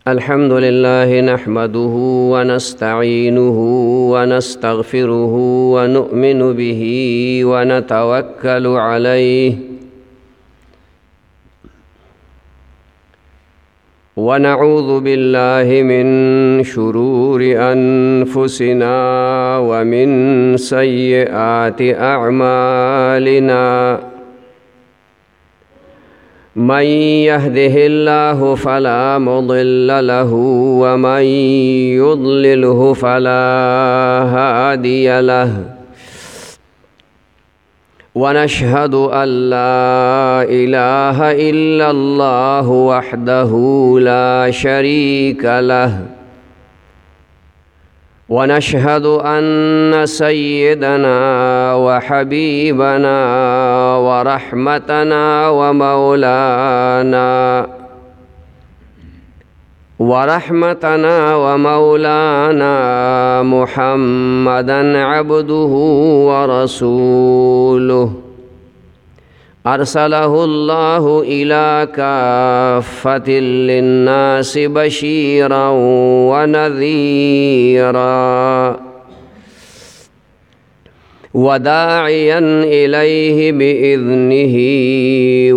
الحمد لله نحمده ونستعينه ونستغفره ونؤمن به ونتوكل عليه ونعوذ بالله من شرور أنفسنا ومن سيئات أعمالنا من يهده الله فلا مضل له ومن يضلله فلا هادي له ونشهد أن لا إله إلا الله وحده لا شريك له ونشهد أن سيدنا وحبيبنا ورحمتنا ومولانا محمدا عبده ورسوله أرسله الله إلى كافة للناس بشيرا ونذيرا وداعيا إليه بإذنه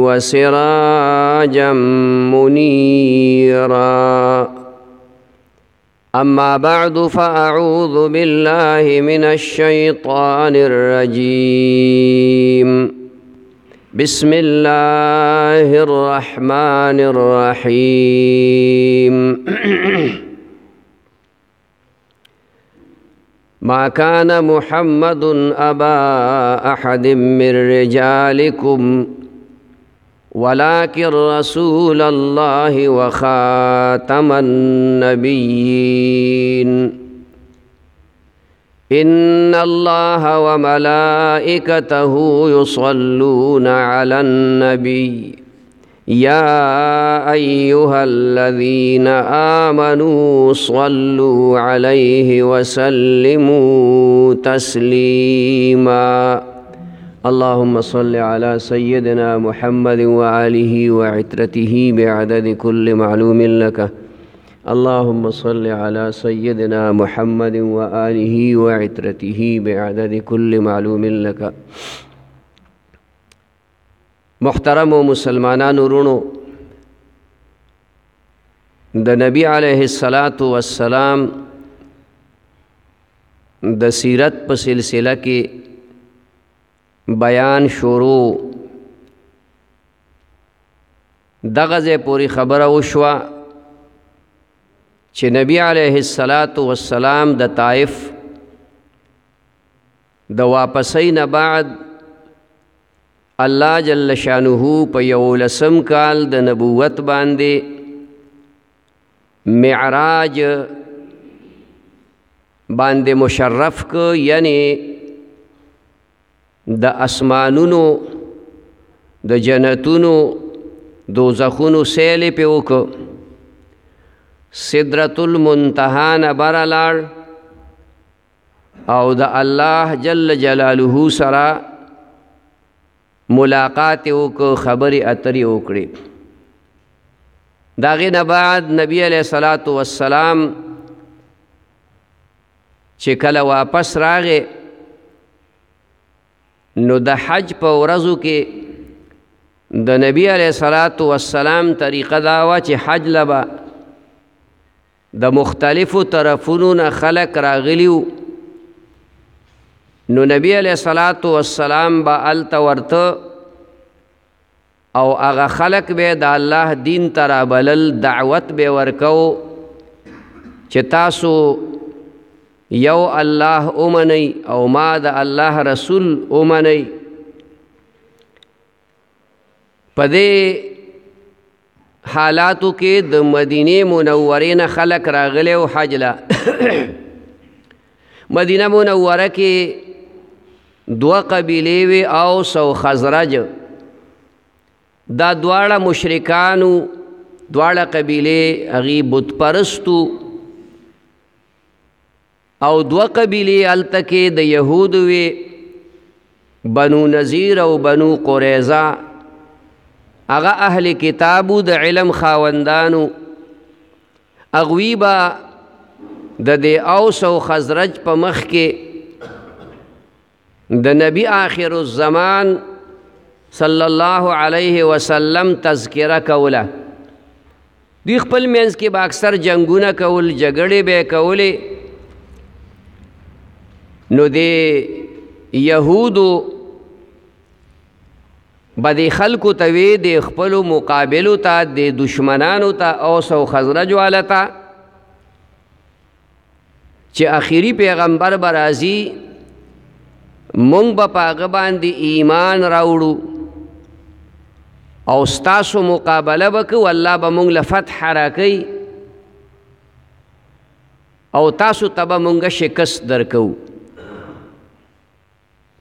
وسراجا منيرا أما بعد فأعوذ بالله من الشيطان الرجيم بسم الله الرحمن الرحيم ما كان محمد أبا أحد من رجالكم ولكن رسول الله وخاتم النبيين إن الله وملائكته يصلون على النبي يا أيها الذين آمنوا صلوا عليه وسلموا تسليما اللهم صل على سيدنا محمد وآله وعترته بعدد كل معلوم لك اللهم صل على سيدنا محمد وآله وعترته بعدد كل معلوم لك محترم و مسلمانان ورونو د نبی علیہ الصلاۃ والسلام د سیرت په سلسله کې بیان شروع دغه ځای پوری خبره وشوه چې نبی علیہ الصلاۃ والسلام د طائف د واپسی نه بعد الله جل شانه په 11 کال د نبوت باندې معراج باندې مشرف کو یعنی د اسمانونو د جنتونو دوزخونو سیل په وکړو سدرۃ المنتهى نه برلاړ او د الله جل جلاله سره ملاقات وکړو خبرې اترې وکړې داغه نه بعد نبی علیہ الصلوۃ والسلام چې کله واپس راغې نو د حج په ورځو کې د نبی علیہ الصلوۃ والسلام طریقه دا و چې حج لبا د مختلفو طرفونو نه خلق راغلیو نو نبی علیہ الصلوۃ والسلام با التورته او هغه خلق به د الله دین ترا بلل دعوت به ورکو چې تاسو یو الله اومنی او ما د الله رسول اومنی پدې حالاتو کې د مدینه منورې نه خلق راغله او حج لا مدینه منوره کې دوه قبیلې وی اوس او خزرج دا دواړه مشرکانو دواړه قبیلې هغه بت پرستو او دوه قبیلې التکه د يهود وی بنو نذیر او بنو قریظه هغه اهل کتابو د علم خاوندانو اغوی با د دې اوس او خزرج په مخ کې د نبی آخر الزمان صلی الله علیه وسلم تذکره کوله. دوی خپل منځ کې به اکثر جنګونه کول، جګړې به یې کولې. نو د یهودو به د خلکو ته وی د خپلو مقابلو ته، د دشمنانو ته، اوس او خزرج والا ته چې آخري پیغمبر به راځي، مونږ به په هغه باندې ایمان راوړو او ستاسو مقابله به کوو، الله به مونږ له فتح راکوي او تاسو ته به مونږ شکست درکوو.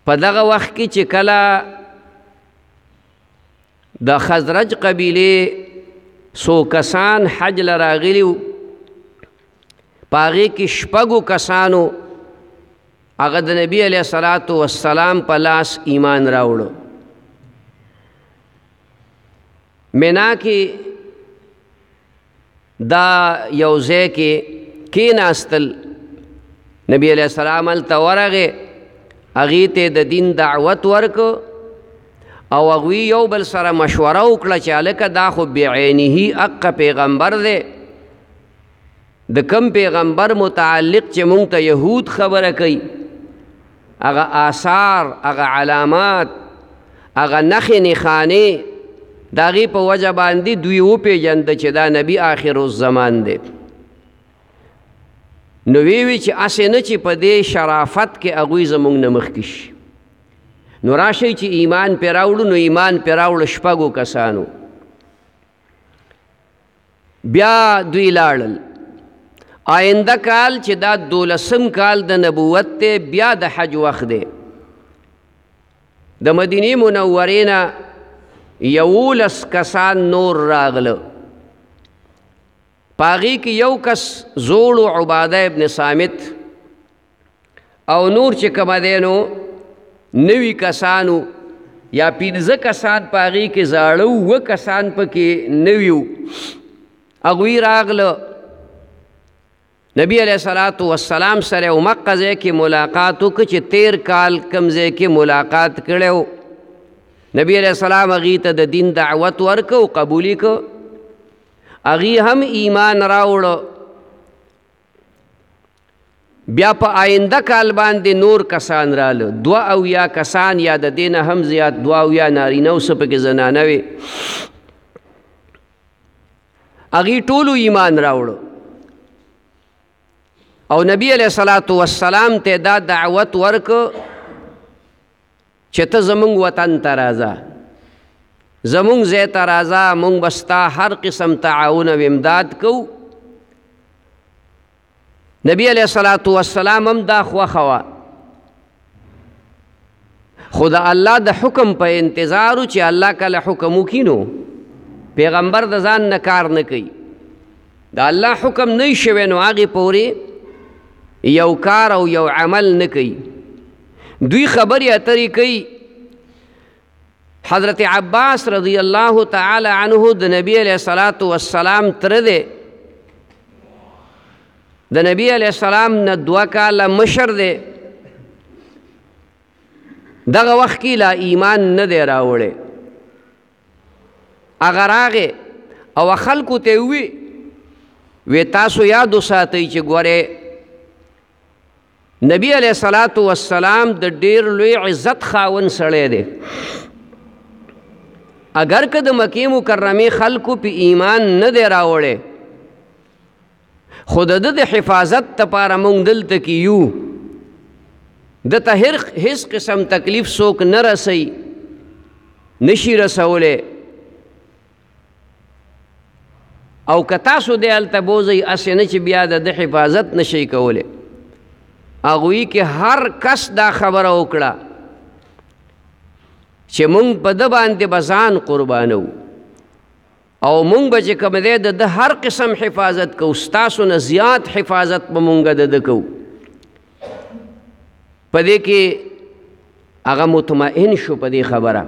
په دغه وخت کې چې کله د خزرج قبیلې څو کسان حج له راغلي وو، په هغې کې 6 کسانو هغه د نبی علیه الصلاة والسلام په لاس ایمان راوړو. منا کې دا یو ځای کې کېناستل، نبی علیه السلام هلته ورغې، هغې ته د دین دعوت ورکو او هغوی یو بل سره مشوره وکړه چې هلکه دا خو بعینه حق پیغمبر دی، د کم پیغمبر متعلق چې مونږ ته یهود خبره کوي، هغه آثار، هغه علامات، هغه نښې نښانې، د هغې په وجه باندې دوی وپېژنده چې دا نبی آخر الزمان دی. نو وی چې اسې نه چې په دې شرافت کې هغوی زموږ نه مخکې شي، نو راشئ چې ایمان پرې راوړو. نو ایمان پرې راوړه 6 کسانو. بیا دوی لاړل. آینده کال چې دا 12م کال د نبوت دی، بیا د حج وخت دی. د مدینې منورې نه 11 کسان نور راغله. په هغې کې یو کس زوړ عباده ابن صامت او نور چې کومه دی نو 9 کسانو یا 15 کسان په هغې کې زاړه وو، 2 کسان پکې نوي وو. هغوی راغله نبی علیہ الصلاۃ والسلام سره او مکه ځای کې ملاقات وکړه چې 13 کال کوم ځای کې ملاقات کړی و. نبی علیہ السلام هغې ته د دین دعوت ورکړ او قبول یې کړ. هغې هم ایمان راوړه. بیا په آینده کال باندې نور کسان راله، 72 کسان یا د دې نه هم زیات، 72 نارینه او څه پکې زنانه وې. هغې ټولو ایمان راوړه او نبی علیہ الصلاۃ والسلام ته دا دعوت ورکړ چې ته زمونږ وطن ته راځه، زمونږ ځای ته راځه، مونږ به ستا هر قسم تعاون او امداد کوو. نبی علیہ الصلاۃ والسلام هم دا خوښه وه، خو د الله د حکم په انتظار و چې الله کله حکم وکړي نو پیغمبر د ځان نه کار نه کوي. د الله حکم نه وي شوی نو هغې پورې یو کار او یو عمل نه کوي. دوی خبرې اترې کوي. حضرت عباس رضی الله تعالی عنه د نبی علیہ الصلاۃ والسلام تره دی، د نبی علیہ السلام نه 2 کاله مشر دی. دغه وخت کې لا ایمان نه دی راوړی. هغه راغې او خلکو ته وی تاسو یاد وساتئ چې ګورئ نبی علیہ الصلاۃ والسلام د ډیر لوی عزت خاون سړی دی. اگر که د مکې مکرمې خلکو په ایمان نه دی راوړی، خو د ده د حفاظت دپاره موږ دلته کې یو، دته هیڅ قسم تکلیف څوک نه رسوي، نشي رسولی. او که تاسو دی هلته بوځئ، هسې نه چې بیا د ده حفاظت نشئ کولی. هغوی کې هر کس دا خبره وکړه چې مونږ په ده باندې به ځان قربانو او مونږ به چې کوم دی د ده هر قسم حفاظت کوو، ستاسو نه زیات حفاظت به مونږ د ده کوو. په دې کې هغه مطمئن شو په دې خبره.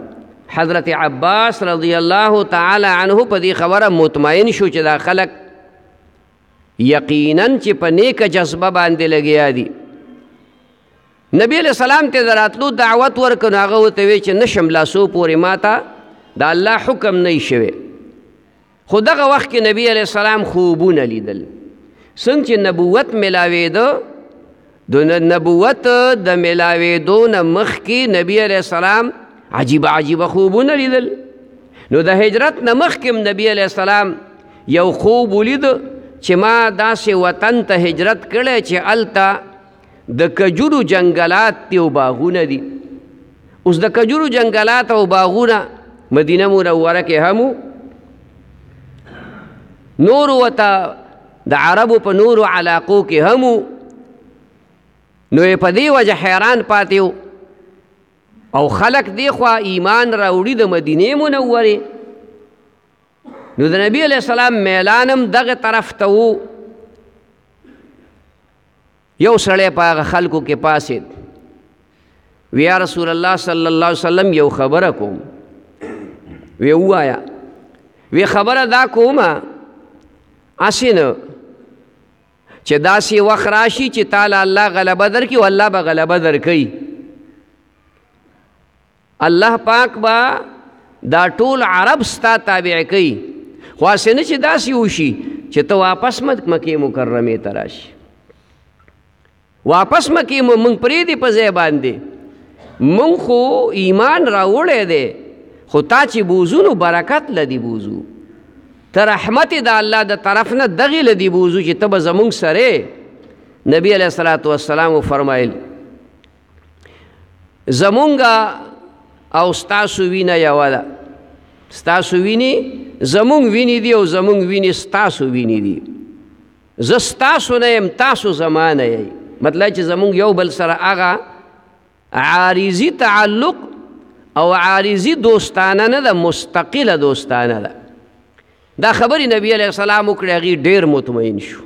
حضرت عباس رضی الله تعالی عنه په دې خبره مطمئن شو چې دا خلک یقیناً چې په نیکه جذبه باندې لګیا دي. نبی علیہ السلام ته د راتلو دعوت ورکړ نو هغه ورته وی چې نشم لاسو پورې ماته د الله حکم نه شوی. خو دغه وخت کې نبی علیہ السلام خوبونه لیدل. څنګه چې نبوت ملاوېده، د نبوت د ملاوېدو نه مخکې نبی علیہ السلام عجیبه خوبونه لیدل. نو د هجرت نه مخکې نبی علیہ السلام یو خوب ولید چې ما داسې وطن ته هجرت کړی چې هلته د کجورو جنګلات دي او باغونه دي. اوس د کجورو جنګلات او باغونه مدینه منوره کې هم نور وته د عربو په نورو علاقو کې هم نو په دې وجه حیران پاتې او خلق دی خوا ایمان راوړي د مدینې منورې. نو د نبی علیہ السلام میلانم دغه طرف ته و. یو سړی په هغه خلکو کې پاسید، وی یا رسول الله صلی الله علیه وسلم یو خبره کوم. وی ووایا. وی خبره دا کومه اسې نه چې داسې وخت راشي چې تعالی الله غلبه درکړي او الله به غلبه درکوي. الله پاک با دا ټول عرب ستا تابع کوي. خو اسې نه چې داسې وشي چې ته واپس مکې مکرمې ته راشي. واپس مکې مونږ پرېږدي په ځای باندې. مونږ خو ایمان راوړی دی، خو تا چې بوزو نو برکت لدی بوزو، ته رحمت د الله د طرف نه دغې لدی بوزو چې ته به زمونږ سره. نبی علیہ الصلاۃ والسلام فرمایل زمونږه او ستاسو وینه یوه ده. ستاسو وینې زمونږ وینې دي او زمونږ وینې ستاسو وینې دي. زه ستاسو نه یم، تاسو زما نه یئ. مطلب چې زمونږ یو بل سره هغه عارضي تعلق او عارضي دوستانه نه ده، مستقله دوستانه ده. دا خبرې نبی علیہ السلام وکړې، هغې ډېر مطمئن شو.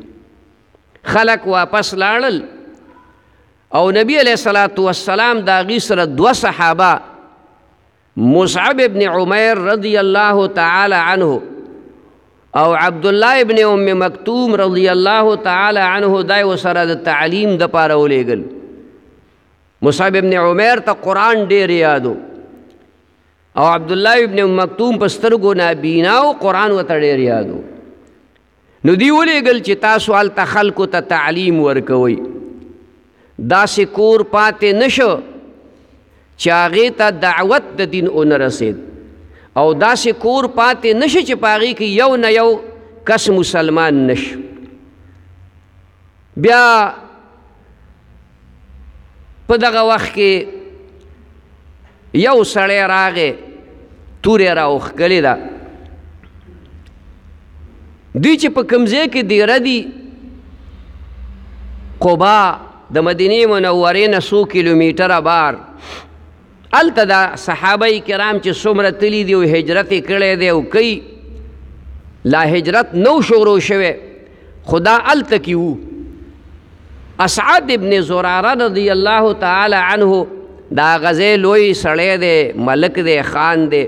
خلک واپس لاړل او نبی علیہ السلام د هغې سره دوه صحابه، مصعب ابن عمیر رضی اللہ تعالی عنہ او عبداللہ ابن ام مکتوم رضی اللہ تعالی عنہ دای وسره د تعلیم د پاره ولېږل. مصعب ابن عمیر ته قرآن ډېر یادو او عبداللہ ابن ام مکتوم په سترګو نابینا او قرآن ورته ډېر یادو. نو دی ولېږل چې تاسو هلته خلکو ته تعلیم ورکوئ. داسې کور پاتې نشو چې هغې ته دعوت د دین ونه رسید، او داسې کور پاتې نشي چې په هغې کې یو نه یو کس مسلمان نشي. بیا په دغه وخت کې یو سړی راغی، تورې راوښکلې ده. دوی چې په کوم ځای کې دیره دي، قبا د مدینې منورې نه 100 کیلومیټره بار، هلته دا صحابه کرام چې څومره تلي دي او هجرت یې کړی دی او کوي، لا هجرت نو شروع شوی، خو دا هلته کې وو. اسعد ابن زراره رضی الله تعالی عنه دا غزې لوی سړی دی، ملک دی، خان دی.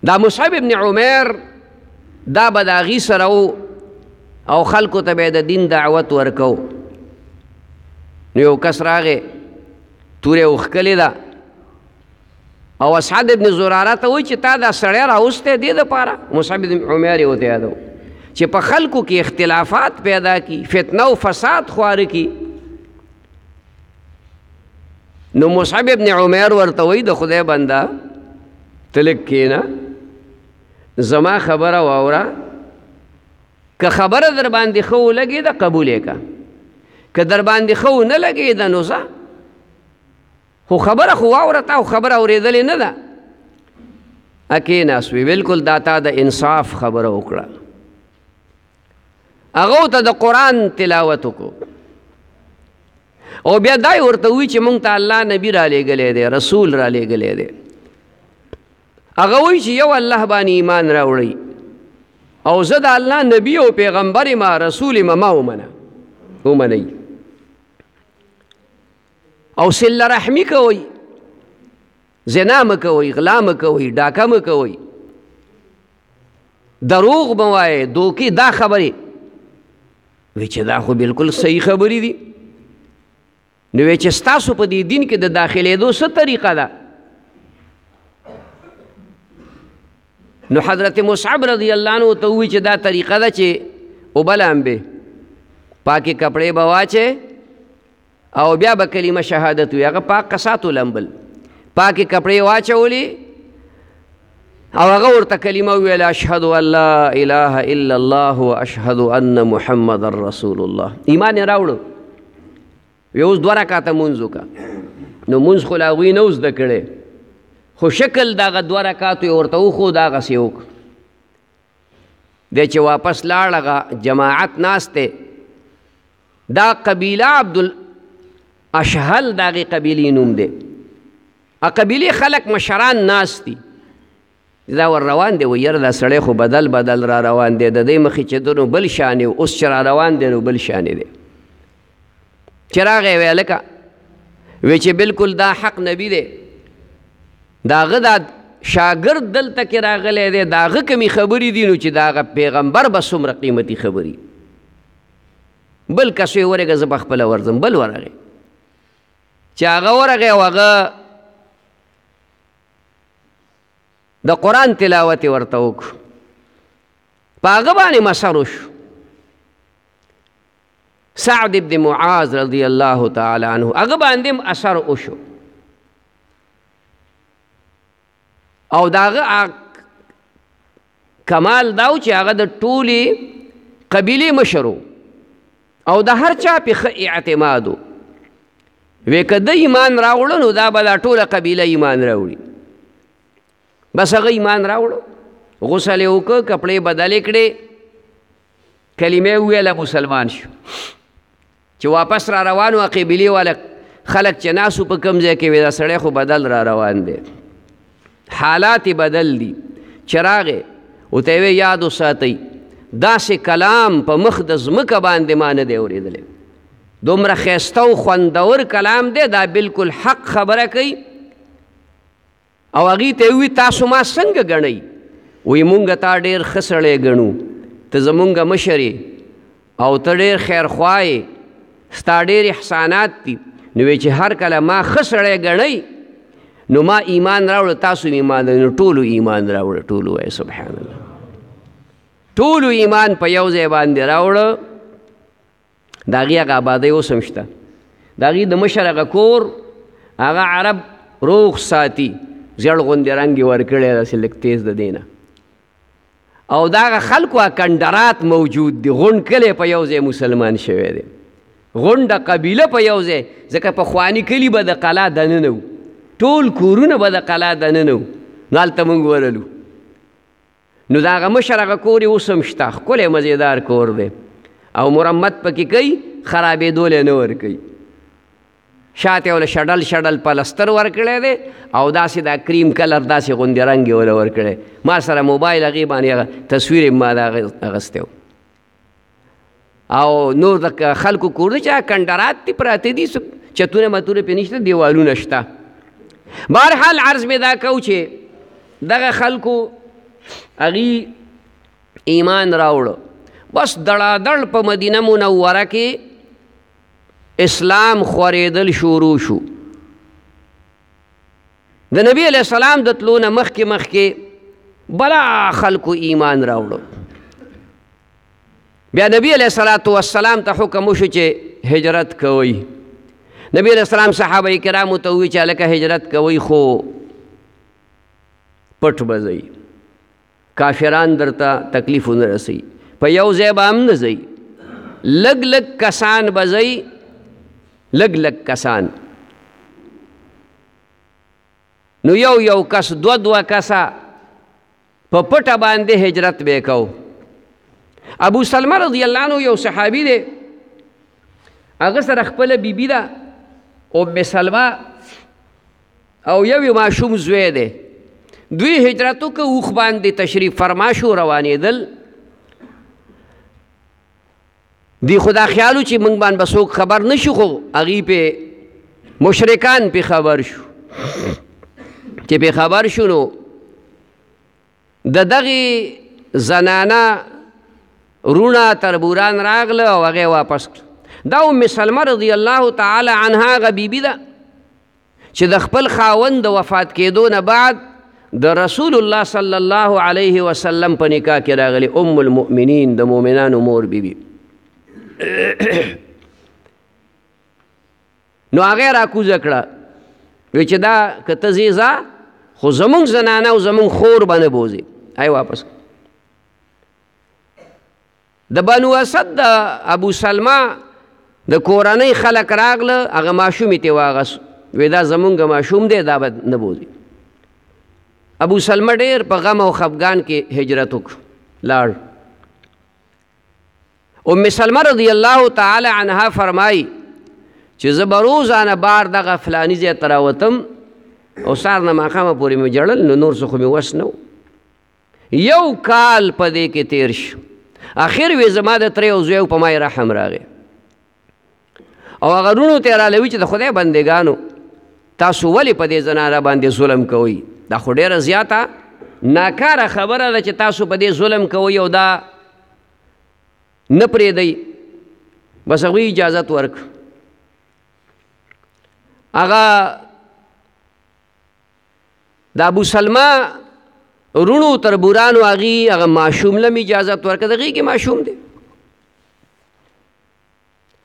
دا مصعب ابن عمیر دا به د هغې سره او خلکو ته به د دین دعوت ورکو. نو یو کس راغی، تورې وښکلې ده او اسعد ابن زراره ته وایي چې تا دا سړی راوستی دې دپاره. مصعب ابن عمیر یې ورته یادو چې په خلکو کې اختلافات پیدا کی، فتنه او فساد خواره کی. نو مصعب ابن عمیر ورته وایي د خدای بنده ته لږ کښېنه، زما خبره واوره، که خبره در باندې ښه ولګېده قبول یې که، که در باندې ښه ونه لګېده نو ځه، خو خبره خو واوره، تا خو خبره اورېدلې نه ده. کېناست، وی بلکل دا تا د انصاف خبره وکړه. هغه ته د قرآن تلاوت وکړو او بیا دای ورته وی چې مونږ ته الله نبی را لېږلی دی، رسول را لېږلی دی. هغه وایي چې یو الله باندې ایمان راوړئ او زه د الله نبی او پیغمبر ما رسول ما ومنئ او صله رحمي کوئ، زنا مه کوئ، غلا مه کوئ، ډاکه مه کوئ. دروغ به وایې دوکې دا خبرې وی چې دا خو بالکل صحیح خبرې دي نو وی چې ستاسو په دې دین کې د داخلېدو څه طریقه ده نو حضرت مصعب رضی الله عنه ته وی چې دا طریقه ده چې اوبه لامبې پاکې کپړې به واچې او بیا به کلمه شهادت وي هغه پاک کساتو لمبل پاکې کپړې واچولې او هغه ورته کلمه وویله اشهد ان لا اله الا الله واشهد ان محمد رسول الله ایمان یې راوړو وی اوس 2 رکعته مونځ وکړه نو مونځ خو لا هغوی نه زده کړی خو شکل د هغه 2 رکعاتو یې ورته وښود هغسې وکړه دی چې واپس لاړ هغه جماعت ناست دی دا قبیله عبدالاشهل د هغې قبیلې نوم دی قبیلې خلک مشران ناست دي دا ور روان دی و یاره دا سړی خو بدل بدل را روان دی د دې مخې چې ده نو بل شانې اوس چې را روان دی نو بل شانې دی چې راغی وی هلکه وی چې بلکل دا حق نبی دی د هغه دا شاګرد دلته کې راغلی دی د هغه کمې خبرې دي نو چې د هغه پیغمبر به څومره قیمتي خبرې بل کس وی ورېږه زه به خپله ورځم بل ورغی چې هغه ورغی او هغه د قرآن تلاوت ورته وکړو په هغه باندې مسر وشو سعد ابن معاذ رضی الله تعالی عنه هغه باندې هم اثر وشو او د هغه کمال دا و چې هغه د ټولې قبیلې مشر او د هر چا پې ښه اعتماد و وی که ده ایمان راوړه نو دا به دا ټوله قبیله ایمان راوړي بس هغه ایمان راوړو غسل یې وکړه کپړې بدلې کړې کلمې وویله مسلمان شو چې واپس را روان و قبیلې والا خلک چې ناسو په کوم ځای کې وی دا سړی خو بدل را روان دی حالات بدل دي چې راغې ورته یې یاد وساتئ داسې کلام په مخ د ځمکه باندې ما نه دی اورېدلی دومره ښایسته او خوندور کلام دی دا بالکل حق خبره کوي او هغې ته وی تاسو ما څنګه ګڼئ وی مونږ تا ډېر ښه سړی ګڼو ته زمونږ مشر او ته ډېر خیرخوا یې ستا ډېر احسانات دي نو وی چې هر کله ما ښه سړی ګڼئ نو ما ایمان راوړه تاسو ایمان نو ټولو ایمان راوړه ټولو وایي سبحان الله ټولو ایمان په یو ځای باندې راوړه د هغې هغه آبادۍ اوس هم شته د هغې د مشر هغه کور هغه عرب روغ ساتي زیړ غوندې رنګ یې ورکړی داسې لږ تیز د دی نه او د هغه خلکو کندرات موجود دي غونډ کلی په یو ځای مسلمان شوی دی غونډه قبیله په یو ځای ځکه پخواني کلي به د قلا دننه وو ټول کورونه به د قلا دننه وو نو هلته موږ ورلو نو د هغه مشر هغه کور یې اوس هم شته ښکلی مزېدار کور دی او مرمت پکې کوي خرابېدول یې نه ورکوي شاته یې وله شډل شډل پلستر ورکړی دی او داسې دا کریم کلر داسې غوندې رنګ یې وله ورکړی ما سره موبایل هغې باندې هغه تصویر یې ما د اغستی او نور د خلکو کور دی چې هغه کنډرات دي پراته دي چتونه متونه پې نشته دیوالونه شته بهرحال عرض مې دا کو چې دغه خلکو هغې ایمان راوړه بس دړادړ په مدینه منوره کې اسلام خورېدل شروع شو د نبی علیہ السلام د تلو نه مخکې بلا خلکو ایمان راوړو بیا نبی علیہ السلام ته حکم وشو چې هجرت کوئ نبی علیہ السلام صحابه کرامو ته وویل چې هلکه هجرت کوئ خو پټ به ځئ کافران درته تکلیف ونه رسوي په یو ځای به هم نه ځئ لږ لږ کسان به ځئ لږ لږ کسان نو یو کس دوه کسه په پټه باندې هجرت به یې کو ابو سلمه رضی الله عنه یو صحابي دی هغه سره خپله بیبي ده ام سلمه او یو ماشوم زوی دی دوی هجرت وکړه اوښ باندې تشریف فرما شو روانېدل دی خدا خیالو چې موږ باندې به څوک خبر نه شو خو هغې پې مشرکان پې خبر شو چې پې خبر شو نو د دغې زنانا رونا تربوران راغله او هغه واپس دا ام سلمہ رضی الله تعالی عنها غ بیبی ده چې د خپل خاوند د وفات کېدو نه بعد د رسول الله صلی الله علیه وسلم په نکاح کې راغلی ام المؤمنین د مؤمنانو مور بیبی نو هغه راکوزه کړه وی چې دا که ته ځې ځه خو زمونږ زنانه او زمونږ خور به نه بوځې ای واپس د بنو اسد د ابو سلمہ د کورنۍ خلک راغله هغه ماشوم یې ترې واغست وی دا زمونږ ماشوم دی دا به نه بوځي ابو سلمہ ډېر په غم او خفګان کې هجرت وکړ لاړ ام سلمہ رضی الله تعالی عنها فرمایي چې زه به روزانه بار دغه فلاني ځای ته راوتم او سهار نه ماښامه پورې مې جړل نو نور څه خو مې وس نه و یو کال په دې کې تېر شو اخر وی زما د ترې او زوی په ما رحم راغی او هغه رونو ته یې راله وي چې د خدای بندګانو تاسو ولې په دې زنانه باندې ظلم کوئ دا خو ډېره زیاته ناکاره خبره ده چې تاسو په دې ظلم کوئ او دا نه پرېږدئ بس هغوی اجازت ورکړ هغه د ابو سلمہ رونو تربورانو هغه ماشوم لم اجازت ورکړه د هغې کې ماشوم دی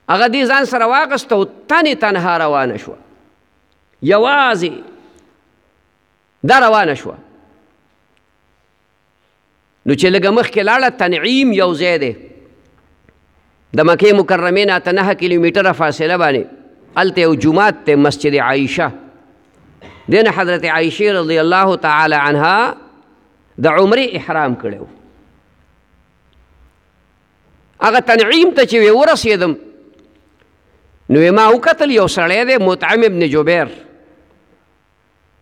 هغه دې ځان سره واغسته او تنې تنها روانه شوه یوازې دا روانه شوه نو چې لږه مخکې لاړه تنعیم یو ځای دی د مکې مکرمې نه 9 کیلومیټره فاصله باندې هلته یو جومات دی مسجد عایشه دې نه حضرت عایشې رضی الله تعالی عنها د عمرې احرام کړی و هغه تنعیم ته چې ورسېدم نو ما وکتل یو سړی دی مطعم ابن جبیر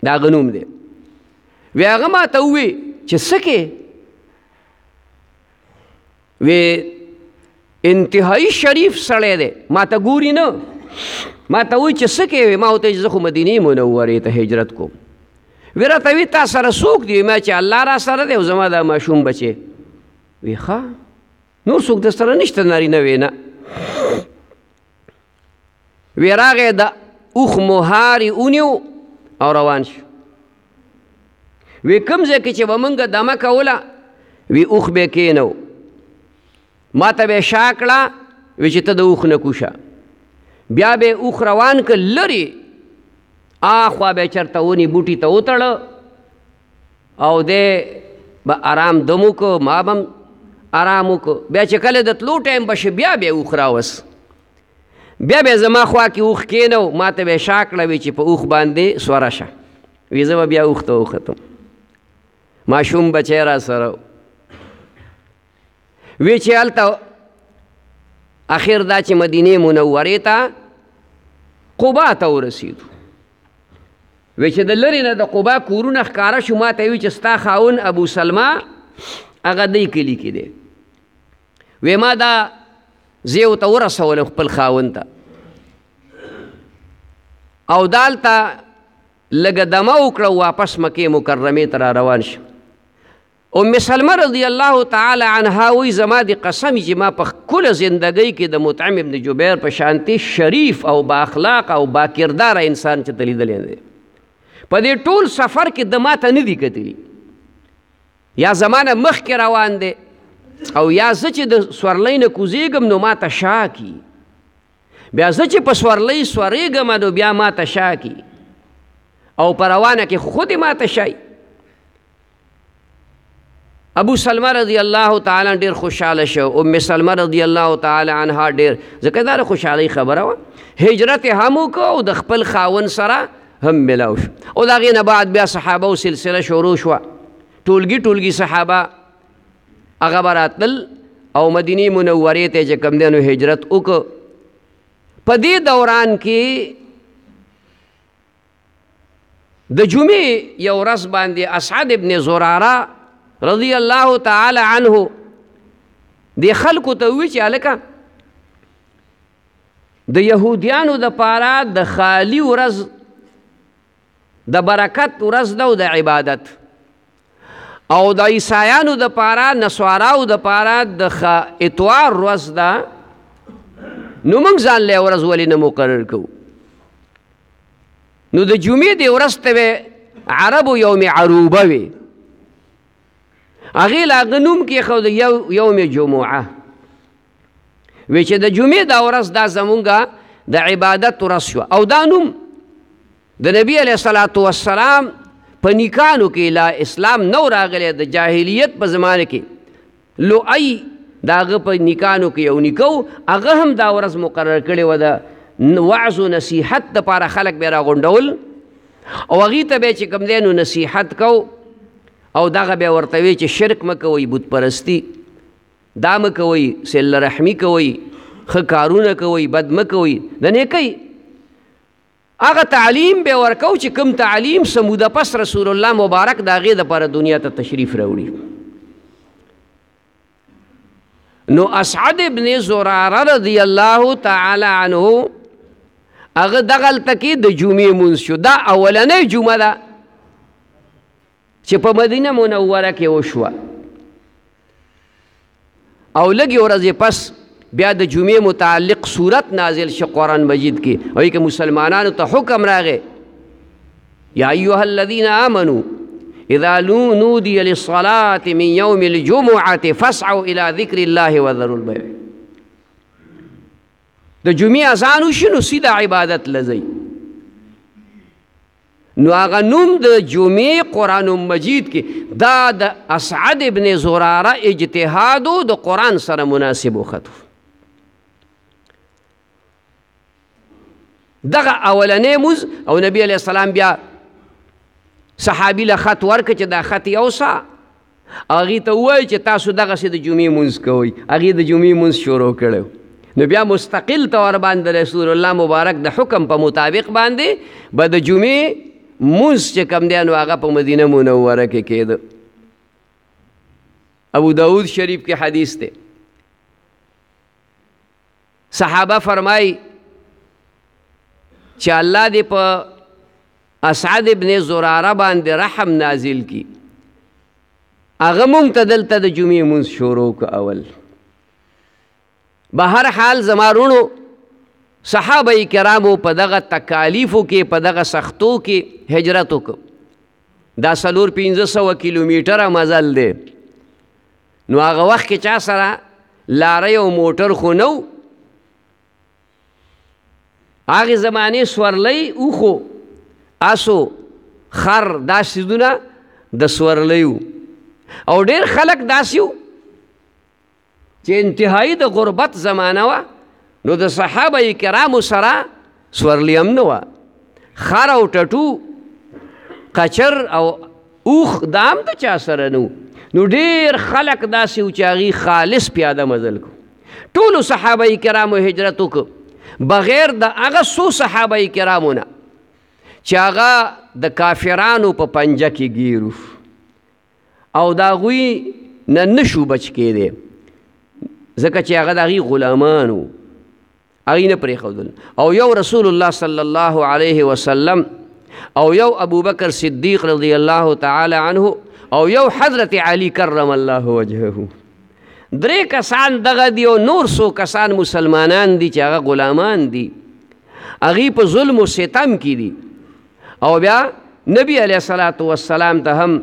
د هغه نوم دی وی هغه ما ته ووی چې څه کې وی انتهایی شریف سړی دی ما ته ګوري نه ما ته وی چې څه کې ما ورته زه خو مدینې منورې ته هجرت کوم وی راته وی تا سره څوک دی ما چې الله را سره دی او زما دا ماشوم بچی وی ښه نور څوک در سره نشته نارینه وی نه وی راغی د اوښ مهارې ونیو او روان شو وی کوم ځای کې چې به موږ دمه کوله وی اوښ به کېنو ما ته به یې شا کړه وی چې ته د اوښ نه کوشه بیا به یې اوښ روان که لرې آخوا به یې چېرته ونې بوټي ته وتړه او دی به آرام دم وکړو ما به هم آرام وکړو بیا چې کله د تلو ټایم به شي بیا به یې اوښ راوست بیا به زما خوا کې اوښ کېنو ما ته به یې شا کړه وی چې په اوښ باندې سوره شه وی زه به بیا اوښ ته وختم ماشوم بچی را سره وی چې هلته اخر دا چې مدینې منورې ته قبا ته ورسېدو وی چې د لرې نه د قبا کورونه ښکاره شو ما ته وی چې ستا خاون ابو سلمہ هغه دی کلي کې دی وی ما دا زه ورته ورسولم خپل خاوند ته او دالته لږه دمه وکړه واپس مکې مکرمې ته را روان شو ام سلمہ رضی الله تعالی عنها وی زما د قسم چې ما په ښکله زندګۍ کې د مطعم ابن جبیر په شانتي شریف او با اخلاق او با کرداره انسان چې ته لیدلی دی په دې ټول سفر کې د ما ته نه دي کتلي یا زما نه مخکې روان دی او یا زه چې د سورلۍ نه کوزېږم نو ما ته شا کي بیا زه چې په سورلۍ سورېږم نو بیا ما ته شا کي او په روانه کې خود ما ته شای ابو سلمہ رضی الله تعالی ډیر خوشاله شو ام سلمہ رضی الله تعالی عنها ډیر ځکه دا خوشحالي خبره وه هجرت هم وکړو او د خپل خاون سره هم ملاو شو او د هغې نه بعد بیا صحابه و سلسله شروع شوه ټولګي صحابه هغه به راتلل او مدینې منورې ته چې کوم دی نو هجرت وکړو په دې دوران کې د جمعې یو ورځ باندې اسعد ابن زراره رضی الله تعالی عنه د خلکو ته وی چې هلکه د یهودیانو دپاره د خالی ورځ د برکت ورځ ده او د عبادت او د عیسایانو د پاره نسواراو د پاره د اتوار ورځ ده نو موږ ځان له ورځ ولې نه مقرر کوو نو د جمعې د ورځ ته عربو یوم عروبه وي هغې له هغه نوم کېښود یوم جمعه وی چې د جمعې دا ورځ دا زمونږ د عبادت ورځ شوه او دا نوم د نبي علیه الصلاة والسلام په نیکانو کې لا اسلام نو راغلی د جاهلیت په زمانه کې لؤی د هغه په نیکانو کې یو نیکه و هغه هم دا ورځ مقرر کړې وه د وعظ و نصیحت دپاره خلک به یې راغونډول او هغې ته به یې چې کوم دی نو نصیحت کو او دغه بیا ورته وی چې شرک مه کوئ بت پرستي دا مه کوئ صله رحمي کوئ ښه کارونه کوئ بد مه کوئ د نیکۍ هغه تعلیم به ورکو چې کوم تعلیم څه موده پس رسول الله مبارک د هغې دپاره دنیا ته تشریف راوړي نو اسعد ابن زراره رضی الله تعالی عنه هغه دغلته کې د جمعې مونځ شو دا اولنۍ جمعه ده چې په مدینه منوره کې وشوه او لږې ورځې پس بیا د جمعې متعلق صورت نازل شو قرآن مجید کې وایي که مسلمانانو ته حکم راغی یا ایها الذین آمنوا اذا نودي للصلاة من يوم الجمعة فاسعوا الى ذکر الله وذروا البيع د جمعې اذان وشي نو سیده عبادت لځئ نو هغه نوم د جمعې قرآن مجید کې دا د اسعد ابن زراره اجتهادو د قرآن سره مناسب وختو دغه اولنی مونځ او نبی علیه السلام بیا صحابي له خط ورکړه چې دا خط یوسه هغې ته ووایي چې تاسو دغسې د جمعې مونځ کوئ هغې د جمعې مونځ شروع کړی نو بیا مستقل طور باندې رسول الله مبارک د حکم په مطابق باندې به د جمعې مونځ چې کوم دی نو هغه په مدینه منوره کې کېده ابو داود شریف کې حدیث دی صحابه فرمایي چې الله دې په اسعد ابن زراره باندې رحم نازل کی هغه مونږ ته دلته د جمعې مونځ شروع که اول به هر حال زما رونو صحابه کرامو په دغه تکالیفو کې په دغه سختو کې هجرت وکړو دا 400-500 کیلومیټره مزل دی نو هغه وخت کې چا سره لاره او موټر خو نه و هغې زمانې سورلی اوښو اسو خر دا سیزونه د سورلی و او ډېر خلک داسې و چې انتهایی د غربت زمانه وه نو د صحابه کرامو سره سورلی هم نه وه خر او ټټو قچر او اوښ دا هم د چا سره نه نو ډېر خلک داسې و چې هغې خالص پیاده مزل کو ټولو صحابه کرامو هجرت وکړو بغیر د هغه څو صحابه کرامو نه چې هغه د کافرانو په پنجه کې ګیرو او د هغوی نه نشو بچ کېدی ځکه چې هغه د هغې غلامان و هغې نه پرېښودل او یو رسول الله صلی الله علیه وسلم او یو ابوبکر صدیق رضی الله تعالی عنه او یو حضرت علی کرم الله وجهه 3 کسان دغه دی او نور 100 کسان مسلمانان دي چې هغه غلامان دي هغې په ظلم و ستم کې دي او بیا نبی علیه الصلاة والسلام ته هم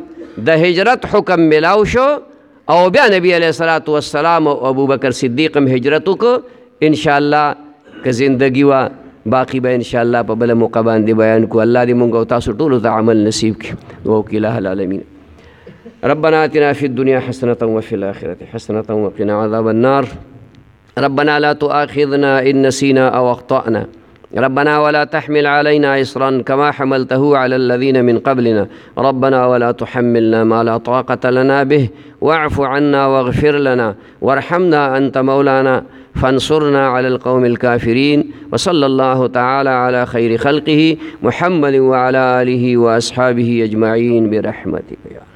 د هجرت حکم ملاو شو او بیا نبی علیه الصلاة والسلام او ابوبکر صدیق هم هجرت وکړو انشاءالله که زندگی وه باقی به انشاءالله په بله موقع باندې بیان کو الله دې مونږ او تاسو ټولو ته عمل نصیب کړي ووکي اله العالمین ربنا آتنا في الدنيا حسنة وفي الآخرة حسنة وقنا عذاب النار ربنا لا تؤاخذنا إن نسينا أو أخطأنا ربنا ولا تحمل علينا إصرا كما حملته على الذين من قبلنا ربنا ولا تحملنا ما لا طاقة لنا به واعف عنا واغفر لنا وارحمنا أنت مولانا فانصرنا على القوم الكافرين وصلى الله تعالى على خير خلقه محمد وعلى آله وأصحابه أجمعين برحمتك يا